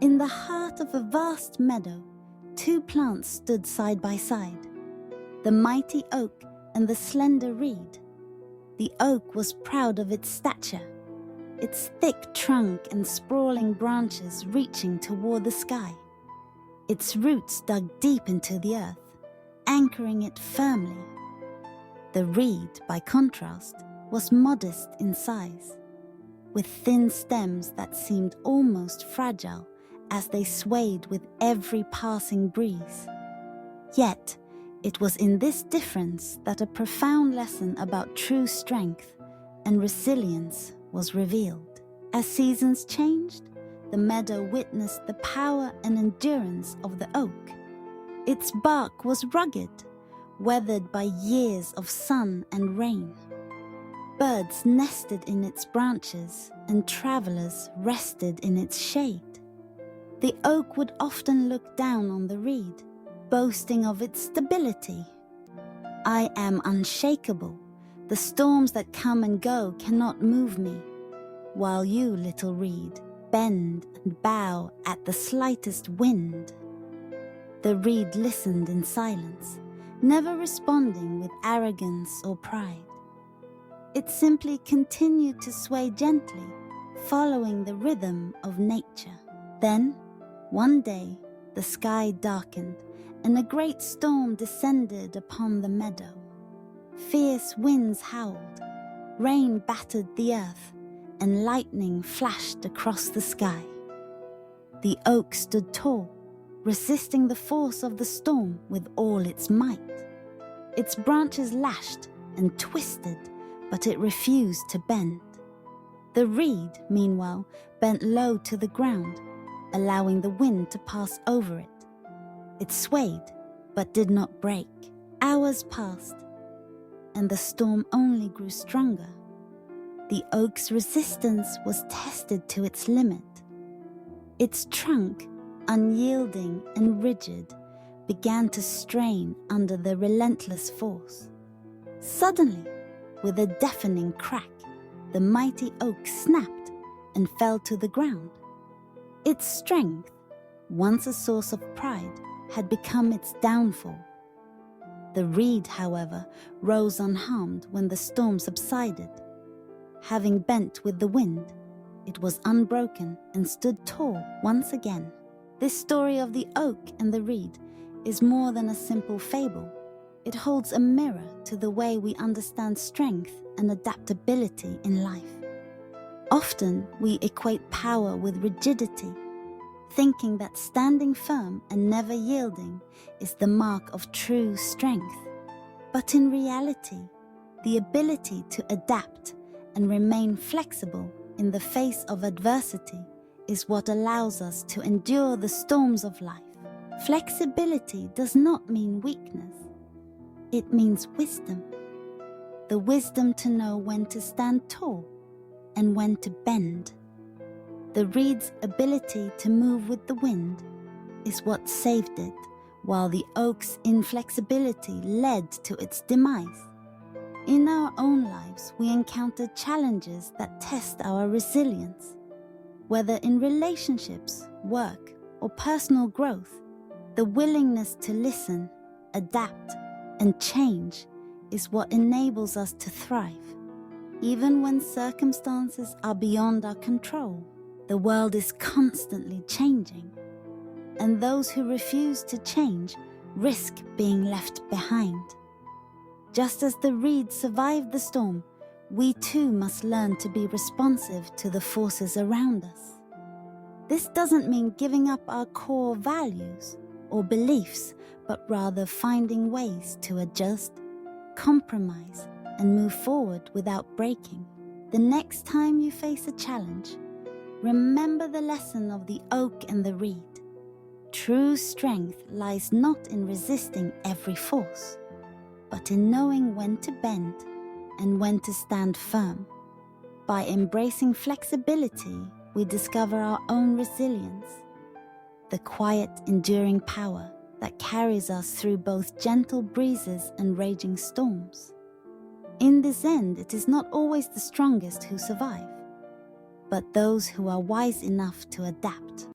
In the heart of a vast meadow, two plants stood side by side, the mighty oak and the slender reed. The oak was proud of its stature, its thick trunk and sprawling branches reaching toward the sky. Its roots dug deep into the earth, anchoring it firmly. The reed, by contrast, was modest in size, with thin stems that seemed almost fragile as they swayed with every passing breeze. Yet, it was in this difference that a profound lesson about true strength and resilience was revealed. As seasons changed, the meadow witnessed the power and endurance of the oak. Its bark was rugged, weathered by years of sun and rain. Birds nested in its branches, and travelers rested in its shade. The oak would often look down on the reed, boasting of its stability. "I am unshakable. The storms that come and go cannot move me, while you, little reed, bend and bow at the slightest wind." The reed listened in silence, never responding with arrogance or pride. It simply continued to sway gently, following the rhythm of nature. Then, one day, the sky darkened, and a great storm descended upon the meadow. Fierce winds howled, rain battered the earth, and lightning flashed across the sky. The oak stood tall, resisting the force of the storm with all its might. Its branches lashed and twisted, but it refused to bend. The reed, meanwhile, bent low to the ground, allowing the wind to pass over it. It swayed, but did not break. Hours passed, and the storm only grew stronger. The oak's resistance was tested to its limit. Its trunk, unyielding and rigid, began to strain under the relentless force. Suddenly, with a deafening crack, the mighty oak snapped and fell to the ground. Its strength, once a source of pride, had become its downfall. The reed, however, rose unharmed when the storm subsided. Having bent with the wind, it was unbroken and stood tall once again. This story of the oak and the reed is more than a simple fable. It holds a mirror to the way we understand strength and adaptability in life. Often we equate power with rigidity, thinking that standing firm and never yielding is the mark of true strength. But in reality, the ability to adapt and remain flexible in the face of adversity is what allows us to endure the storms of life. Flexibility does not mean weakness. It means wisdom. The wisdom to know when to stand tall and when to bend. The reed's ability to move with the wind is what saved it, while the oak's inflexibility led to its demise. In our own lives, we encounter challenges that test our resilience. Whether in relationships, work, or personal growth, the willingness to listen, adapt, and change is what enables us to thrive. Even when circumstances are beyond our control, the world is constantly changing, and those who refuse to change risk being left behind. Just as the reed survived the storm, we too must learn to be responsive to the forces around us. This doesn't mean giving up our core values or beliefs, but rather finding ways to adjust, compromise, and move forward without breaking. The next time you face a challenge, remember the lesson of the oak and the reed. True strength lies not in resisting every force, but in knowing when to bend and when to stand firm. By embracing flexibility, we discover our own resilience, the quiet, enduring power that carries us through both gentle breezes and raging storms. In this end, it is not always the strongest who survive, but those who are wise enough to adapt.